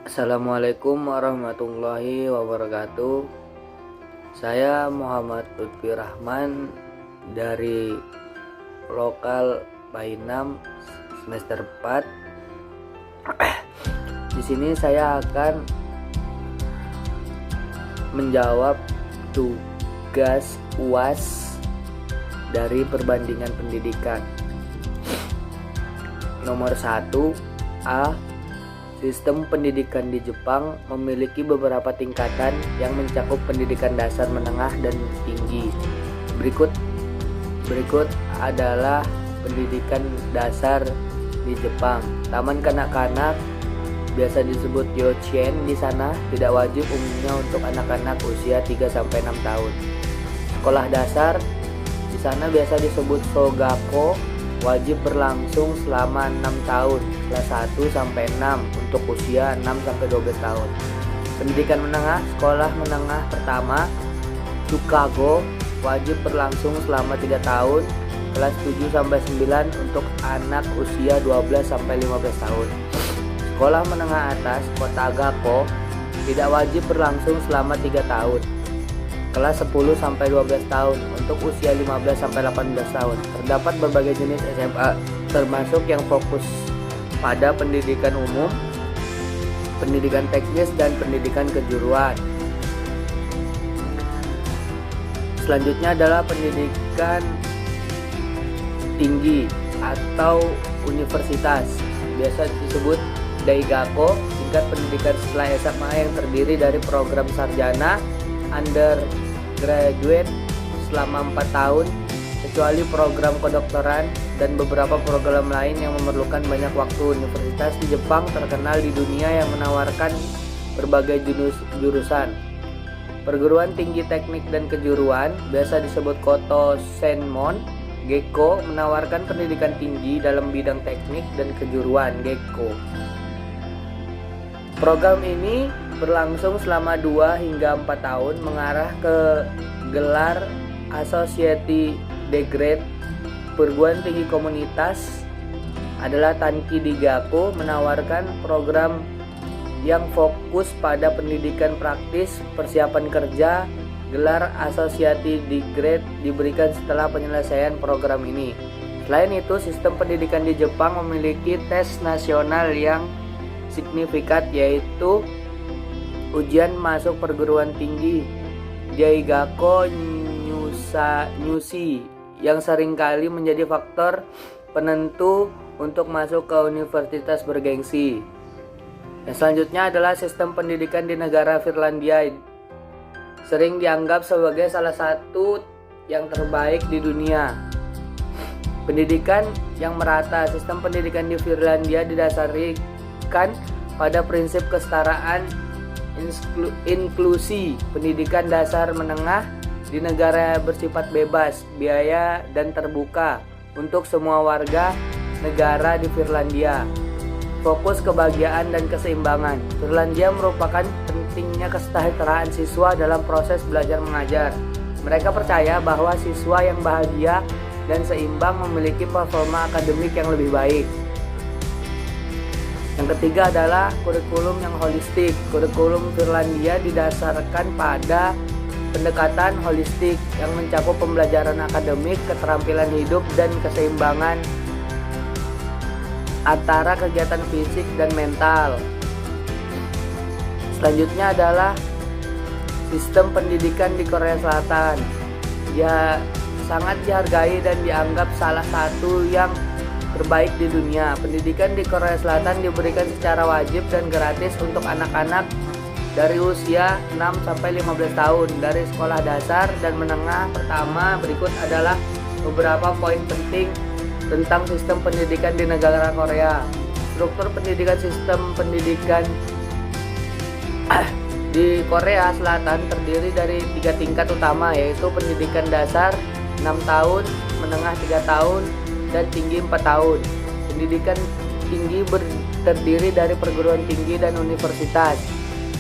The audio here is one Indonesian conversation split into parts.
Assalamualaikum warahmatullahi wabarakatuh. Saya Muhammad Lutfi Rahman dari lokal Painam semester 4. Di sini saya akan menjawab tugas UAS dari perbandingan pendidikan. Nomor 1 A. Sistem pendidikan di Jepang memiliki beberapa tingkatan yang mencakup pendidikan dasar, menengah, dan tinggi. Berikut adalah pendidikan dasar di Jepang. Taman kanak-kanak biasa disebut Yochien di sana tidak wajib umumnya untuk anak-anak usia 3-6 tahun. Sekolah dasar di sana biasa disebut Shogako, wajib berlangsung selama 6 tahun, kelas 1-6 untuk usia 6-12 tahun. Pendidikan menengah, sekolah menengah pertama Chukago, wajib berlangsung selama 3 tahun, kelas 7-9 untuk anak usia 12-15 tahun. Sekolah menengah atas Kotagako tidak wajib berlangsung selama 3 tahun, kelas 10-12 tahun untuk usia 15-18 tahun. Terdapat berbagai jenis SMA, termasuk yang fokus pada pendidikan umum, pendidikan teknis, dan pendidikan kejuruan. Selanjutnya adalah pendidikan tinggi atau universitas, biasa disebut Daigako, tingkat pendidikan setelah SMA yang terdiri dari program sarjana, undergraduate selama 4 tahun, kecuali program kedokteran dan beberapa program lain yang memerlukan banyak waktu. Universitas di Jepang terkenal di dunia yang menawarkan berbagai jurusan. Perguruan tinggi teknik dan kejuruan, biasa disebut Koto Senmon Gekko, menawarkan pendidikan tinggi dalam bidang teknik dan kejuruan Gekko. Program ini berlangsung selama 2 hingga 4 tahun, mengarah ke gelar Associate Degree. Perguruan tinggi komunitas adalah Tanki Digaku, menawarkan program yang fokus pada pendidikan praktis, persiapan kerja. Gelar Associate Degree diberikan setelah penyelesaian program ini. Selain itu, sistem pendidikan di Jepang memiliki tes nasional yang signifikan, yaitu ujian masuk perguruan tinggi Daigako Nyushi, yang seringkali menjadi faktor penentu untuk masuk ke universitas bergengsi. Yang selanjutnya adalah sistem pendidikan di negara Finlandia, sering dianggap sebagai salah satu yang terbaik di dunia. Pendidikan yang merata. Sistem pendidikan di Finlandia didasarkan pada prinsip kesetaraan, inklusi. Pendidikan dasar menengah di negara bersifat bebas biaya dan terbuka untuk semua warga negara di Finlandia. Fokus kebahagiaan dan keseimbangan. Finlandia merupakan pentingnya kesejahteraan siswa dalam proses belajar mengajar. Mereka percaya bahwa siswa yang bahagia dan seimbang memiliki performa akademik yang lebih baik. Yang ketiga adalah kurikulum yang holistik. Kurikulum Finlandia didasarkan pada pendekatan holistik yang mencakup pembelajaran akademik, keterampilan hidup, dan keseimbangan antara kegiatan fisik dan mental. Selanjutnya adalah sistem pendidikan di Korea Selatan. Dia sangat dihargai dan dianggap salah satu yang terbaik di dunia. Pendidikan di Korea Selatan diberikan secara wajib dan gratis untuk anak-anak dari usia 6-15 tahun dari sekolah dasar dan menengah pertama. Berikut adalah beberapa poin penting tentang sistem pendidikan di negara Korea. Struktur pendidikan. Sistem pendidikan di Korea Selatan terdiri dari 3 tingkat utama, yaitu pendidikan dasar 6 tahun, menengah 3 tahun, dan tinggi 4 tahun. Pendidikan tinggi terdiri dari perguruan tinggi dan universitas.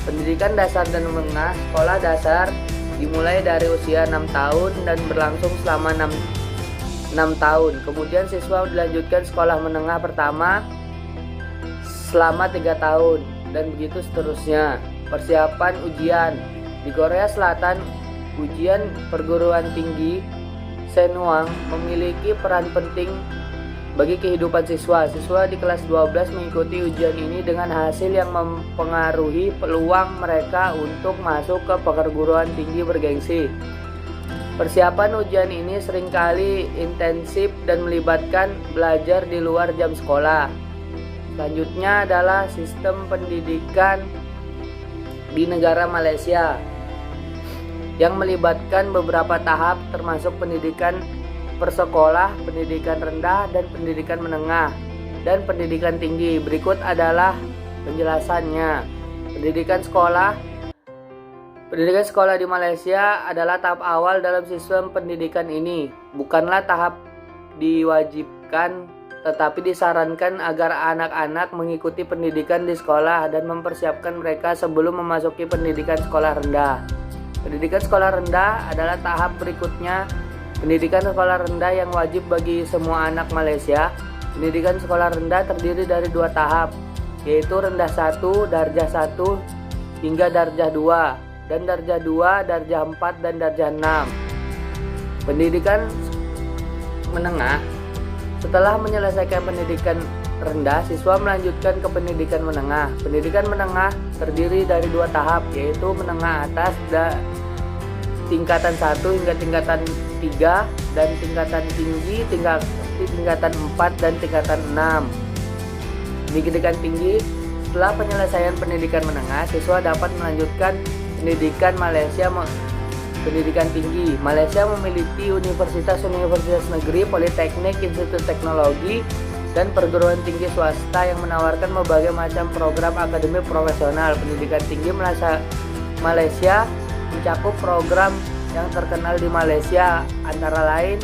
Pendidikan dasar dan menengah, sekolah dasar dimulai dari usia 6 tahun dan berlangsung selama 6 tahun. Kemudian siswa dilanjutkan sekolah menengah pertama selama 3 tahun. dan begitu seterusnya. Persiapan ujian. Di Korea Selatan, ujian perguruan tinggi Senwang memiliki peran penting bagi kehidupan siswa. Siswa di kelas 12 mengikuti ujian ini dengan hasil yang mempengaruhi peluang mereka untuk masuk ke perguruan tinggi bergengsi. Persiapan ujian ini seringkali intensif dan melibatkan belajar di luar jam sekolah. Selanjutnya adalah sistem pendidikan di negara Malaysia yang melibatkan beberapa tahap termasuk pendidikan persekolah, pendidikan rendah, dan pendidikan menengah, dan pendidikan tinggi. Berikut adalah penjelasannya. Pendidikan sekolah di Malaysia adalah tahap awal dalam sistem pendidikan ini. Bukanlah tahap diwajibkan, tetapi disarankan agar anak-anak mengikuti pendidikan di sekolah dan mempersiapkan mereka sebelum memasuki pendidikan sekolah rendah. Pendidikan sekolah rendah adalah tahap berikutnya. Pendidikan sekolah rendah yang wajib bagi semua anak Malaysia. Pendidikan sekolah rendah terdiri dari 2 tahap, yaitu rendah 1, darjah 1 hingga darjah 2, dan darjah 2, darjah 4, dan darjah 6. Pendidikan menengah. Setelah menyelesaikan pendidikan rendah, siswa melanjutkan ke pendidikan menengah. Pendidikan menengah terdiri dari 2 tahap, yaitu menengah atas tingkatan 1 hingga tingkatan 3, dan tingkatan tinggi tingkatan 4 dan tingkatan 6. Pendidikan tinggi. Setelah penyelesaian pendidikan menengah, siswa dapat melanjutkan pendidikan tinggi. Malaysia memiliki universitas negeri, politeknik, institut teknologi, dan perguruan tinggi swasta yang menawarkan berbagai macam program akademik profesional. Pendidikan tinggi Malaysia mencakup program yang terkenal di Malaysia, antara lain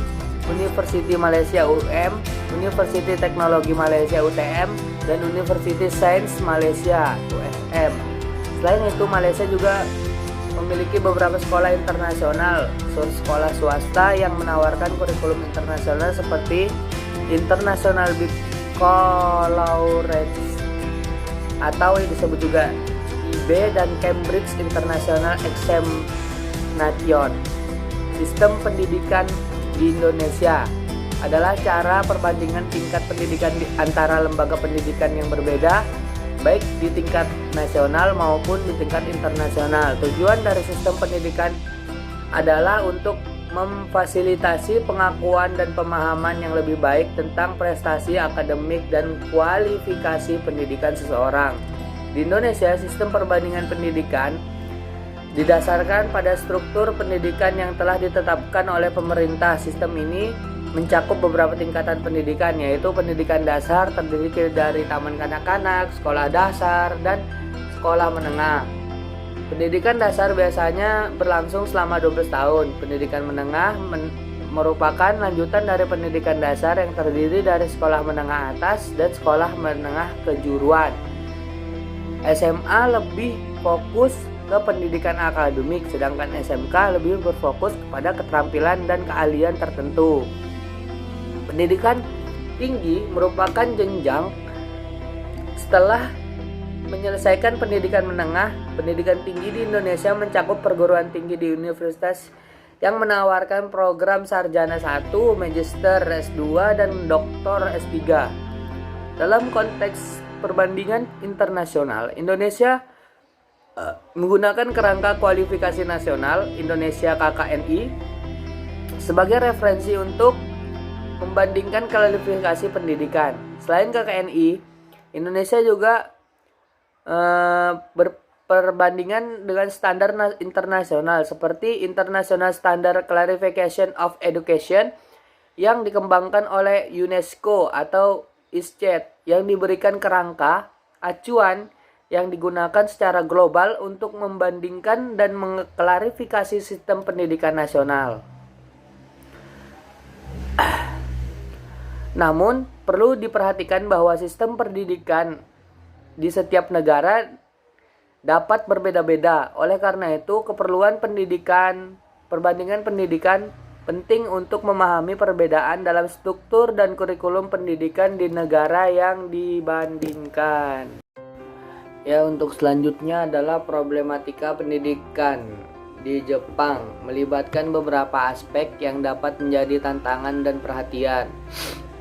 Universiti Malaysia UM, Universiti Teknologi Malaysia UTM, dan Universiti Sains Malaysia USM. Selain itu, Malaysia juga memiliki beberapa sekolah internasional, sekolah swasta yang menawarkan kurikulum internasional seperti International Baccalaureate atau yang disebut juga IB, dan Cambridge International Examination. Sistem pendidikan di Indonesia adalah cara perbandingan tingkat pendidikan antara lembaga pendidikan yang berbeda, baik di tingkat nasional maupun di tingkat internasional. Tujuan dari sistem pendidikan adalah untuk memfasilitasi pengakuan dan pemahaman yang lebih baik tentang prestasi akademik dan kualifikasi pendidikan seseorang. Di Indonesia, sistem perbandingan pendidikan didasarkan pada struktur pendidikan yang telah ditetapkan oleh pemerintah. Sistem ini mencakup beberapa tingkatan pendidikan, yaitu pendidikan dasar terdiri dari taman kanak-kanak, sekolah dasar, dan sekolah menengah. Pendidikan dasar biasanya berlangsung selama 12 tahun. Pendidikan menengah merupakan lanjutan dari pendidikan dasar yang terdiri dari sekolah menengah atas dan sekolah menengah kejuruan. SMA lebih fokus ke pendidikan akademik, sedangkan SMK lebih berfokus kepada keterampilan dan keahlian tertentu. Pendidikan tinggi merupakan jenjang setelah menyelesaikan pendidikan menengah. Pendidikan tinggi di Indonesia mencakup perguruan tinggi di universitas yang menawarkan program sarjana 1, magister S2, dan doktor S3. Dalam konteks perbandingan internasional, Indonesia menggunakan kerangka kualifikasi nasional Indonesia KKNI sebagai referensi untuk membandingkan kualifikasi pendidikan. Selain KKNI, Indonesia juga berperbandingan dengan standar internasional seperti International Standard Classification of Education yang dikembangkan oleh UNESCO atau ISCED, yang diberikan kerangka acuan yang digunakan secara global untuk membandingkan dan mengklarifikasi sistem pendidikan nasional. Namun, perlu diperhatikan bahwa sistem pendidikan di setiap negara dapat berbeda-beda. Oleh karena itu, keperluan perbandingan pendidikan penting untuk memahami perbedaan dalam struktur dan kurikulum pendidikan di negara yang dibandingkan. Ya, untuk selanjutnya adalah problematika pendidikan di Jepang, melibatkan beberapa aspek yang dapat menjadi tantangan dan perhatian.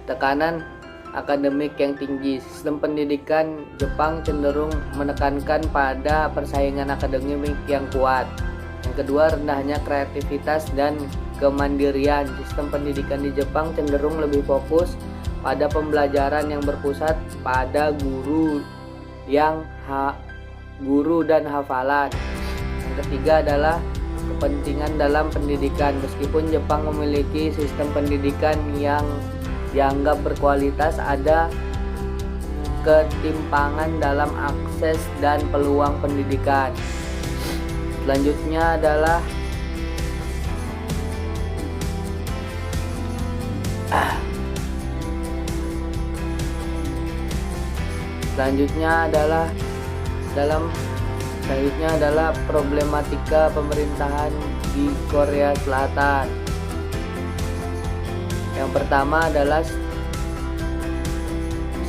Tekanan akademik yang tinggi. Sistem pendidikan Jepang cenderung menekankan pada persaingan akademik yang kuat. Yang kedua, rendahnya kreativitas dan kemandirian. Sistem pendidikan di Jepang cenderung lebih fokus pada pembelajaran yang berpusat pada guru dan hafalan. Yang ketiga adalah kepentingan dalam pendidikan. Meskipun Jepang memiliki sistem pendidikan yang dianggap berkualitas, ada ketimpangan dalam akses dan peluang pendidikan. Selanjutnya adalah problematika pemerintahan di Korea Selatan. Yang pertama adalah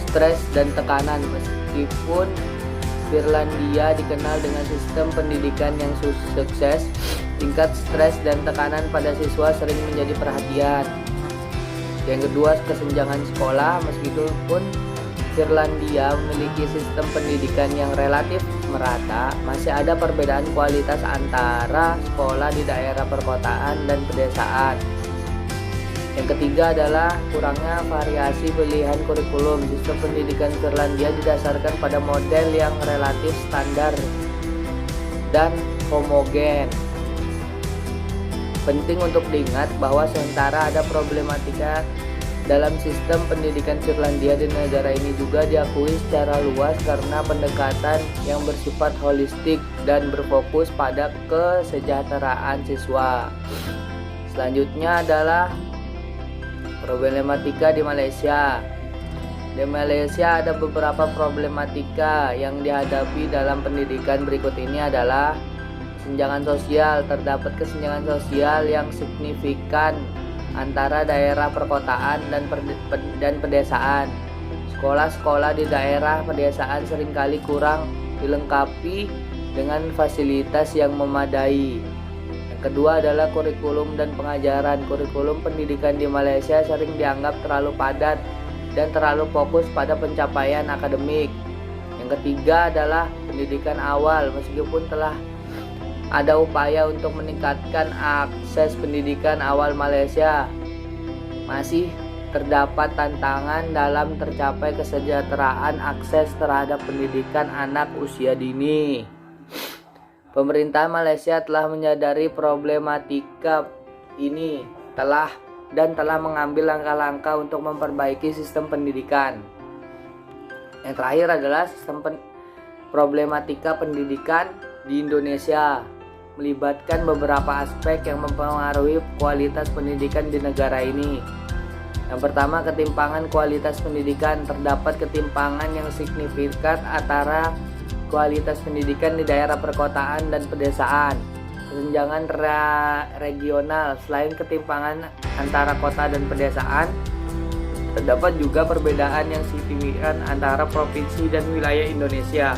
stres dan tekanan. Meskipun Finlandia dikenal dengan sistem pendidikan yang sukses, tingkat stres dan tekanan pada siswa sering menjadi perhatian. Yang kedua, kesenjangan sekolah. Meskipun Finlandia memiliki sistem pendidikan yang relatif merata, masih ada perbedaan kualitas antara sekolah di daerah perkotaan dan pedesaan. Yang ketiga adalah kurangnya variasi pilihan kurikulum. Sistem pendidikan Finlandia didasarkan pada model yang relatif standar dan homogen. Penting untuk diingat bahwa sementara ada problematika dalam sistem pendidikan Finlandia, di negara ini juga diakui secara luas karena pendekatan yang bersifat holistik dan berfokus pada kesejahteraan siswa. Selanjutnya adalah problematika di Malaysia. Di Malaysia ada beberapa problematika yang dihadapi dalam pendidikan. Berikut ini adalah kesenjangan sosial. Terdapat kesenjangan sosial yang signifikan antara daerah perkotaan dan pedesaan. Sekolah-sekolah di daerah pedesaan seringkali kurang dilengkapi dengan fasilitas yang memadai. Yang kedua adalah kurikulum dan pengajaran. Kurikulum pendidikan di Malaysia sering dianggap terlalu padat dan terlalu fokus pada pencapaian akademik. Yang ketiga adalah pendidikan awal. Meskipun telah ada upaya untuk meningkatkan akses pendidikan awal Malaysia, masih terdapat tantangan dalam tercapai kesejahteraan akses terhadap pendidikan anak usia dini. Pemerintah Malaysia telah menyadari problematika ini dan telah mengambil langkah-langkah untuk memperbaiki sistem pendidikan. Yang terakhir adalah problematika pendidikan di Indonesia, melibatkan beberapa aspek yang mempengaruhi kualitas pendidikan di negara ini. Yang pertama, ketimpangan kualitas pendidikan. Terdapat ketimpangan yang signifikan antara kualitas pendidikan di daerah perkotaan dan pedesaan. Kesenjangan regional. Selain ketimpangan antara kota dan pedesaan, terdapat juga perbedaan yang signifikan antara provinsi dan wilayah Indonesia.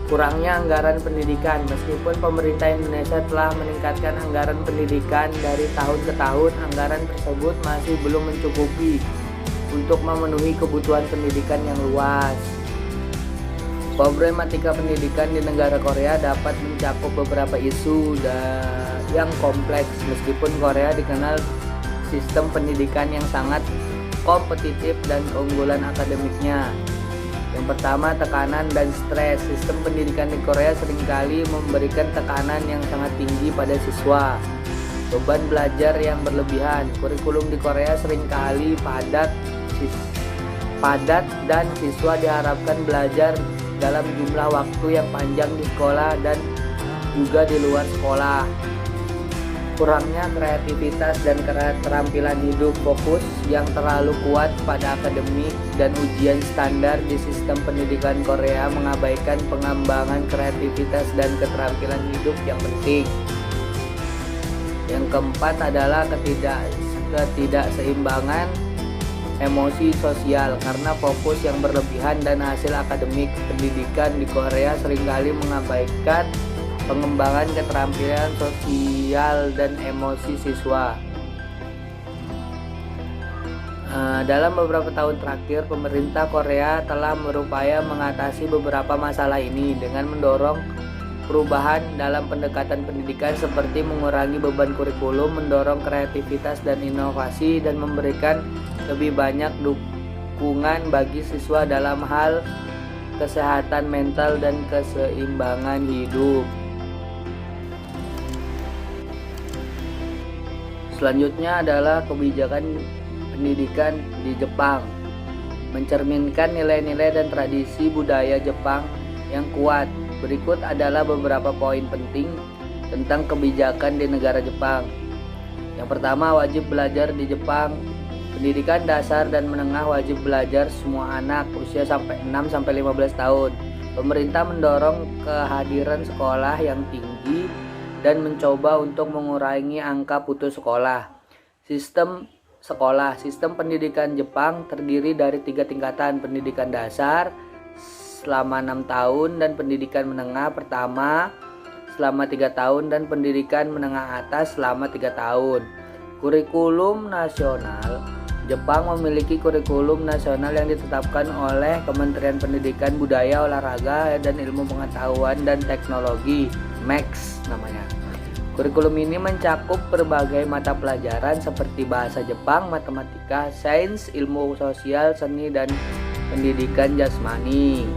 Kurangnya anggaran pendidikan. Meskipun pemerintah Indonesia telah meningkatkan anggaran pendidikan dari tahun ke tahun, anggaran tersebut masih belum mencukupi untuk memenuhi kebutuhan pendidikan yang luas. Problematika pendidikan di negara Korea dapat mencakup beberapa isu yang kompleks. Meskipun Korea dikenal sistem pendidikan yang sangat kompetitif dan keunggulan akademiknya. Yang pertama, tekanan dan stres. Sistem pendidikan di Korea seringkali memberikan tekanan yang sangat tinggi pada siswa. Beban belajar yang berlebihan. Kurikulum di Korea seringkali padat dan siswa diharapkan belajar dalam jumlah waktu yang panjang di sekolah dan juga di luar sekolah. Kurangnya kreativitas dan keterampilan hidup. Fokus yang terlalu kuat pada akademik dan ujian standar di sistem pendidikan Korea mengabaikan pengembangan kreativitas dan keterampilan hidup yang penting. Yang keempat adalah ketidakseimbangan emosi sosial karena fokus yang berlebihan dan hasil akademik. Pendidikan di Korea seringkali mengabaikan pengembangan keterampilan sosial dan emosi siswa. Dalam beberapa tahun terakhir, pemerintah Korea telah berupaya mengatasi beberapa masalah ini dengan mendorong perubahan dalam pendekatan pendidikan seperti mengurangi beban kurikulum, mendorong kreativitas dan inovasi, dan memberikan lebih banyak dukungan bagi siswa dalam hal kesehatan mental dan keseimbangan hidup. Selanjutnya adalah kebijakan pendidikan di Jepang, mencerminkan nilai-nilai dan tradisi budaya Jepang yang kuat. Berikut adalah beberapa poin penting tentang kebijakan di negara Jepang. Yang pertama, wajib belajar di Jepang. Pendidikan dasar dan menengah wajib belajar semua anak usia sampai 6-15 tahun. Pemerintah mendorong kehadiran sekolah yang tinggi dan mencoba untuk mengurangi angka putus sekolah. Sistem pendidikan Jepang terdiri dari 3 tingkatan: pendidikan dasar selama 6 tahun, dan pendidikan menengah pertama selama 3 tahun, dan pendidikan menengah atas selama 3 tahun. Kurikulum nasional Jepang memiliki kurikulum nasional yang ditetapkan oleh Kementerian Pendidikan, Budaya, Olahraga, dan Ilmu Pengetahuan dan Teknologi (MEX) namanya. Kurikulum ini mencakup berbagai mata pelajaran seperti bahasa Jepang, matematika, sains, ilmu sosial, seni, dan pendidikan jasmani.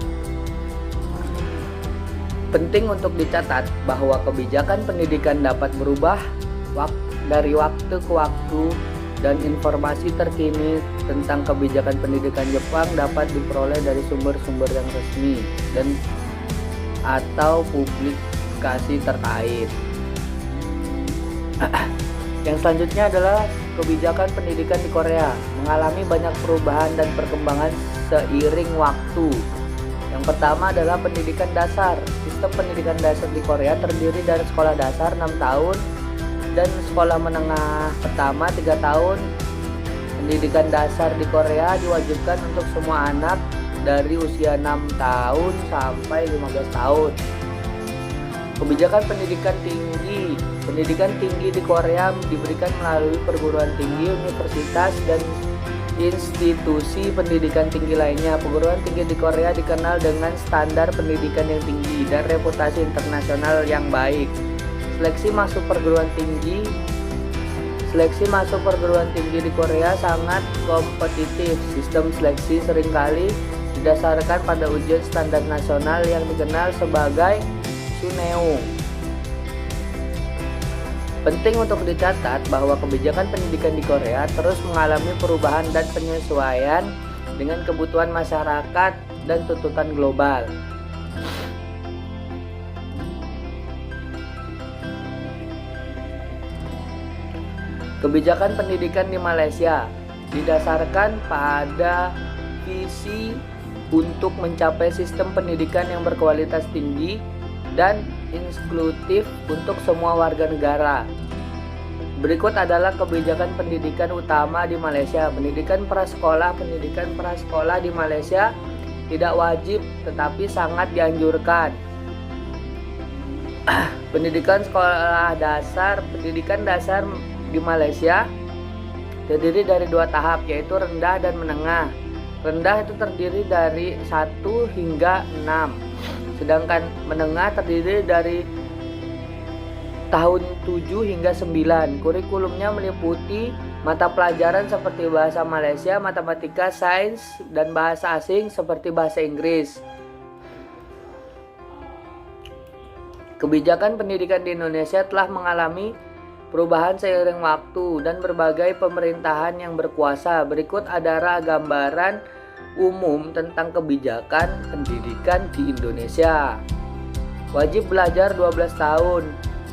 Penting untuk dicatat bahwa kebijakan pendidikan dapat berubah dari waktu ke waktu, dan informasi terkini tentang kebijakan pendidikan Jepang dapat diperoleh dari sumber-sumber yang resmi dan atau publikasi terkait. Yang selanjutnya adalah kebijakan pendidikan di Korea mengalami banyak perubahan dan perkembangan seiring waktu. Yang pertama adalah pendidikan dasar. Sistem pendidikan dasar di Korea terdiri dari sekolah dasar 6 tahun dan sekolah menengah pertama 3 tahun. Pendidikan dasar di Korea diwajibkan untuk semua anak dari usia 6 tahun sampai 15 tahun. Kebijakan pendidikan tinggi. Pendidikan tinggi di Korea diberikan melalui perguruan tinggi, universitas, dan institusi pendidikan tinggi lainnya. Perguruan tinggi di Korea dikenal dengan standar pendidikan yang tinggi dan reputasi internasional yang baik. Seleksi masuk perguruan tinggi di Korea sangat kompetitif. Sistem seleksi seringkali didasarkan pada ujian standar nasional yang dikenal sebagai Suneung. Penting untuk dicatat bahwa kebijakan pendidikan di Korea terus mengalami perubahan dan penyesuaian dengan kebutuhan masyarakat dan tuntutan global. Kebijakan pendidikan di Malaysia didasarkan pada visi untuk mencapai sistem pendidikan yang berkualitas tinggi dan inklusif untuk semua warga negara. Berikut adalah kebijakan pendidikan utama di Malaysia. Pendidikan prasekolah di Malaysia tidak wajib tetapi sangat dianjurkan. Pendidikan dasar di Malaysia terdiri dari 2 tahap, yaitu rendah dan menengah. Rendah itu terdiri dari 1 hingga 6. Sedangkan menengah terdiri dari tahun 7 hingga 9. Kurikulumnya meliputi mata pelajaran seperti bahasa Malaysia, matematika, sains, dan bahasa asing seperti bahasa Inggris. Kebijakan pendidikan di Indonesia telah mengalami perubahan seiring waktu dan berbagai pemerintahan yang berkuasa. Berikut adalah gambaran umum tentang kebijakan pendidikan di Indonesia. Wajib belajar 12 tahun.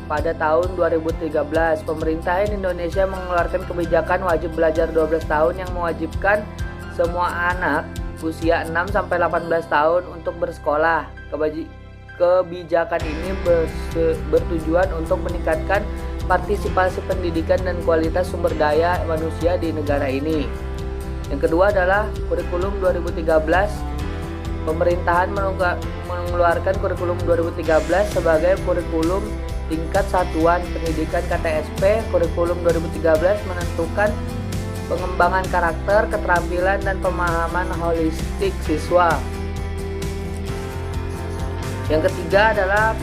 Pada tahun 2013, pemerintah Indonesia mengeluarkan kebijakan wajib belajar 12 tahun yang mewajibkan semua anak usia 6-18 tahun untuk bersekolah. Kebijakan ini bertujuan untuk meningkatkan partisipasi pendidikan dan kualitas sumber daya manusia di negara ini. Yang kedua adalah kurikulum 2013. Pemerintahan mengeluarkan kurikulum 2013 sebagai kurikulum tingkat satuan pendidikan KTSP. Kurikulum 2013 menentukan pengembangan karakter, keterampilan, dan pemahaman holistik siswa. Yang ketiga adalah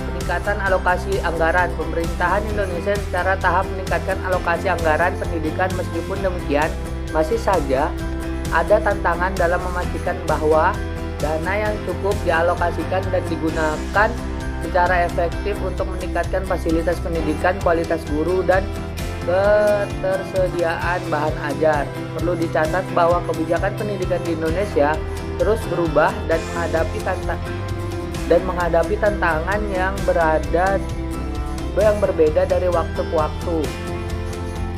peningkatan alokasi anggaran. Pemerintahan Indonesia secara tahap meningkatkan alokasi anggaran pendidikan. Meskipun demikian, masih saja ada tantangan dalam memastikan bahwa dana yang cukup dialokasikan dan digunakan secara efektif untuk meningkatkan fasilitas pendidikan, kualitas guru, dan ketersediaan bahan ajar. Perlu dicatat bahwa kebijakan pendidikan di Indonesia terus berubah dan menghadapi tantangan yang berbeda dari waktu ke waktu.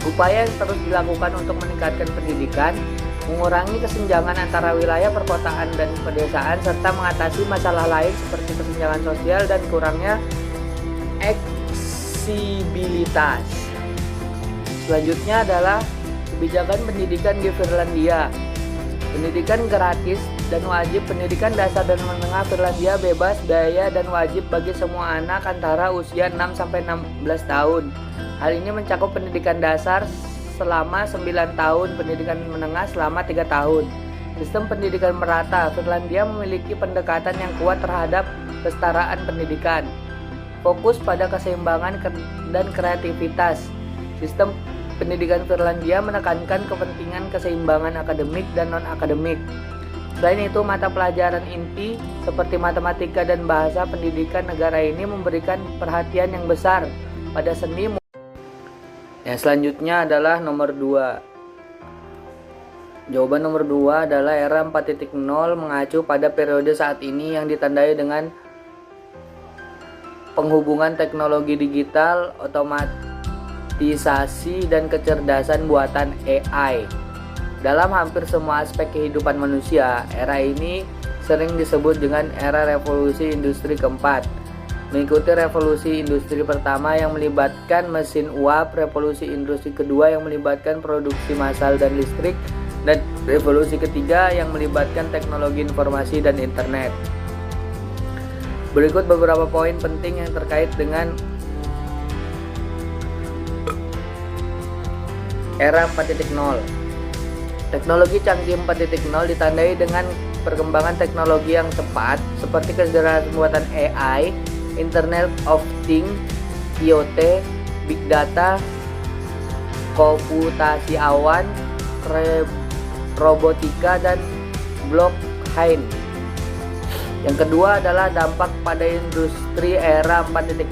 Upaya yang terus dilakukan untuk meningkatkan pendidikan, mengurangi kesenjangan antara wilayah perkotaan dan pedesaan, serta mengatasi masalah lain seperti kesenjangan sosial dan kurangnya aksesibilitas. Selanjutnya adalah kebijakan pendidikan di Finlandia. Pendidikan gratis dan wajib. Pendidikan dasar dan menengah Finlandia bebas biaya dan wajib bagi semua anak antara usia 6-16 tahun. Hal ini mencakup pendidikan dasar selama 9 tahun, pendidikan menengah selama 3 tahun. Sistem pendidikan merata. Finlandia memiliki pendekatan yang kuat terhadap kesetaraan pendidikan. Fokus pada keseimbangan dan kreativitas. Sistem pendidikan Finlandia menekankan kepentingan keseimbangan akademik dan non-akademik. Selain itu, mata pelajaran inti seperti matematika dan bahasa pendidikan negara ini memberikan perhatian yang besar pada seni. Yang selanjutnya adalah nomor 2. Jawaban nomor 2 adalah era 4.0 mengacu pada periode saat ini yang ditandai dengan penghubungan teknologi digital, otomatisasi, dan kecerdasan buatan AI. Dalam hampir semua aspek kehidupan manusia, era ini sering disebut dengan era revolusi industri keempat. Mengikuti revolusi industri pertama yang melibatkan mesin uap, revolusi industri kedua yang melibatkan produksi massal dan listrik, dan revolusi ketiga yang melibatkan teknologi informasi dan internet. Berikut beberapa poin penting yang terkait dengan era 4.0. Teknologi canggih 4.0 ditandai dengan perkembangan teknologi yang cepat seperti kecerdasan buatan AI, Internet of Things, IoT, Big Data, komputasi awan, robotika, dan blockchain. Yang kedua adalah dampak pada industri era 4.0.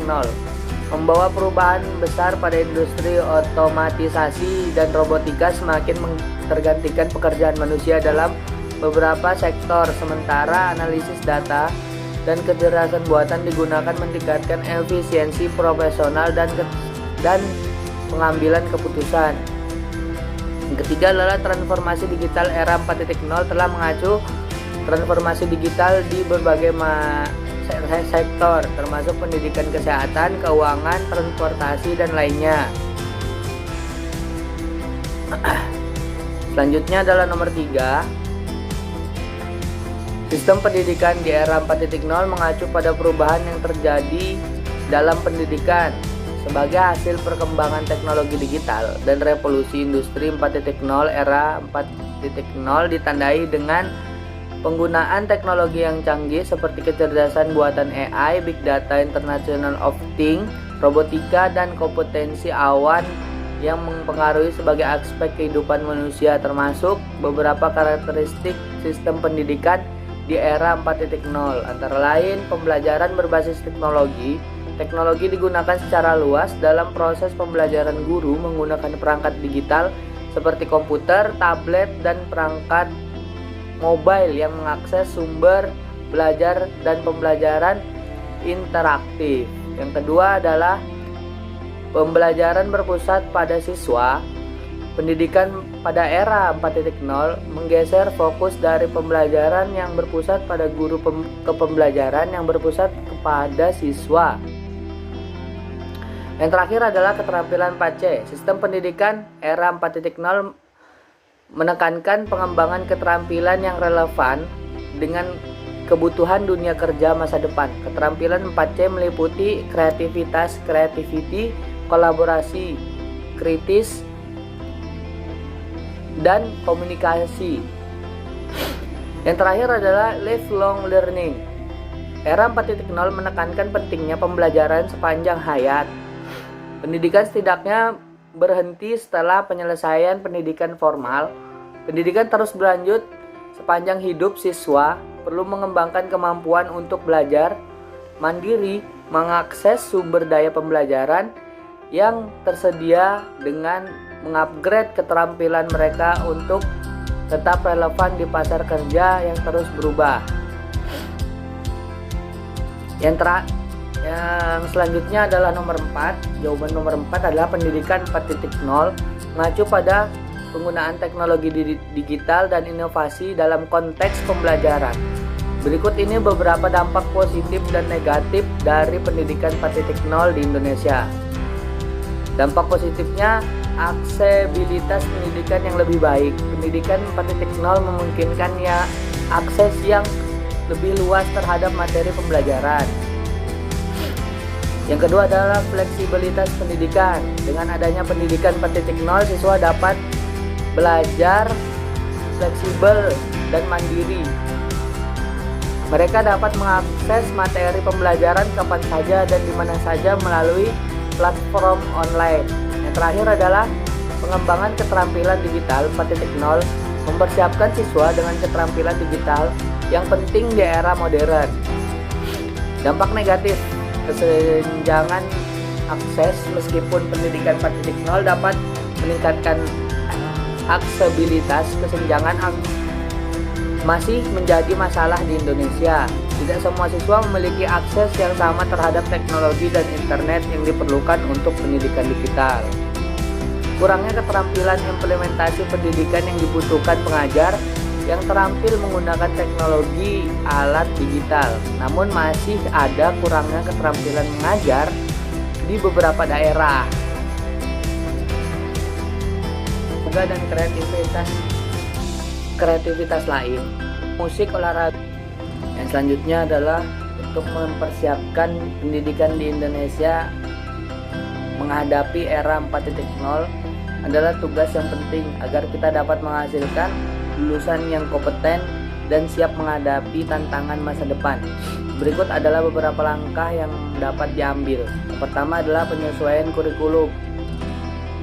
Membawa perubahan besar pada industri otomatisasi dan robotika, semakin tergantikan pekerjaan manusia dalam beberapa sektor, sementara analisis data dan kecerdasan buatan digunakan meningkatkan efisiensi profesional dan pengambilan keputusan. Yang ketiga adalah transformasi digital era 4.0 telah mengacu transformasi digital di berbagai sektor, termasuk pendidikan, kesehatan, keuangan, transportasi, dan lainnya. Selanjutnya adalah nomor 3. Sistem pendidikan di era 4.0 mengacu pada perubahan yang terjadi dalam pendidikan sebagai hasil perkembangan teknologi digital dan revolusi industri 4.0. Era 4.0 ditandai dengan penggunaan teknologi yang canggih seperti kecerdasan buatan AI, Big Data, Internet of Things, robotika, dan kompetensi awan yang mempengaruhi sebagai aspek kehidupan manusia, termasuk beberapa karakteristik sistem pendidikan di era 4.0, antara lain pembelajaran berbasis teknologi. Teknologi digunakan secara luas dalam proses pembelajaran. Guru menggunakan perangkat digital seperti komputer, tablet, dan perangkat mobile yang mengakses sumber belajar dan pembelajaran interaktif. Yang kedua adalah pembelajaran berpusat pada siswa. Pendidikan pada era 4.0 menggeser fokus dari pembelajaran yang berpusat pada guru ke pembelajaran yang berpusat kepada siswa. Yang terakhir adalah keterampilan 4C. Sistem pendidikan era 4.0 menekankan pengembangan keterampilan yang relevan dengan kebutuhan dunia kerja masa depan. Keterampilan 4C meliputi kreativitas, creativity, kolaborasi, kritis, dan komunikasi. Yang terakhir adalah lifelong learning. Era 4.0 menekankan pentingnya pembelajaran sepanjang hayat. Pendidikan setidaknya berhenti setelah penyelesaian pendidikan formal. Pendidikan terus berlanjut sepanjang hidup. Siswa perlu mengembangkan kemampuan untuk belajar mandiri, mengakses sumber daya pembelajaran yang tersedia dengan mengupgrade keterampilan mereka untuk tetap relevan di pasar kerja yang terus berubah. Yang selanjutnya adalah nomor 4. Jawaban nomor 4 adalah pendidikan 4.0 mengacu pada penggunaan teknologi digital dan inovasi dalam konteks pembelajaran. Berikut ini beberapa dampak positif dan negatif dari pendidikan 4.0 di Indonesia. Dampak positifnya, aksesibilitas pendidikan yang lebih baik. Pendidikan 4.0 memungkinkan akses yang lebih luas terhadap materi pembelajaran. Yang kedua adalah fleksibilitas pendidikan. Dengan adanya pendidikan 4.0, siswa dapat belajar fleksibel dan mandiri. Mereka dapat mengakses materi pembelajaran kapan saja dan di mana saja melalui platform online. Yang terakhir adalah pengembangan keterampilan digital 4.0, mempersiapkan siswa dengan keterampilan digital yang penting di era modern. Dampak negatif, kesenjangan akses. Meskipun pendidikan 4.0 dapat meningkatkan aksesibilitas, kesenjangan masih menjadi masalah di Indonesia. Tidak semua siswa memiliki akses yang sama terhadap teknologi dan internet yang diperlukan untuk pendidikan digital. Kurangnya keterampilan implementasi pendidikan yang dibutuhkan pengajar yang terampil menggunakan teknologi alat digital. Namun masih ada kurangnya keterampilan mengajar di beberapa daerah. Dan kreativitas lain, musik, olahraga. Yang selanjutnya adalah untuk mempersiapkan pendidikan di Indonesia menghadapi era 4.0 adalah tugas yang penting agar kita dapat menghasilkan lulusan yang kompeten dan siap menghadapi tantangan masa depan. Berikut adalah beberapa langkah yang dapat diambil. Yang pertama adalah penyesuaian kurikulum.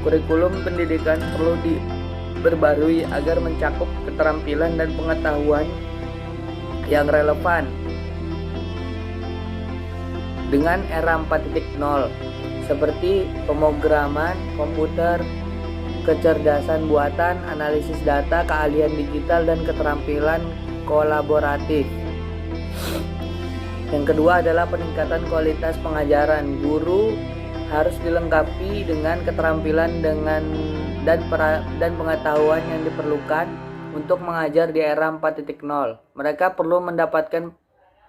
Kurikulum pendidikan perlu diperbarui agar mencakup keterampilan dan pengetahuan yang relevan dengan era 4.0 seperti pemrograman komputer, kecerdasan buatan, analisis data, keahlian digital, dan keterampilan kolaboratif. Yang kedua adalah peningkatan kualitas pengajaran. Guru harus dilengkapi dengan keterampilan dan pengetahuan yang diperlukan untuk mengajar di era 4.0. Mereka perlu mendapatkan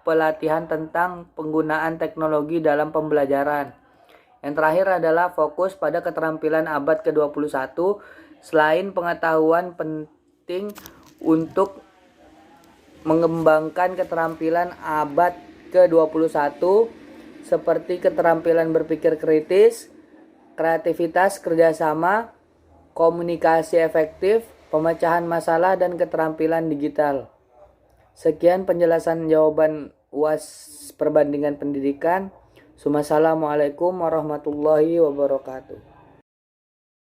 pelatihan tentang penggunaan teknologi dalam pembelajaran. Yang terakhir adalah fokus pada keterampilan abad ke-21. Selain pengetahuan penting untuk mengembangkan keterampilan abad ke-21 seperti keterampilan berpikir kritis, kreativitas, kerjasama, komunikasi efektif, pemecahan masalah, dan keterampilan digital. Sekian penjelasan jawaban UAS perbandingan pendidikan. Assalamualaikum warahmatullahi wabarakatuh.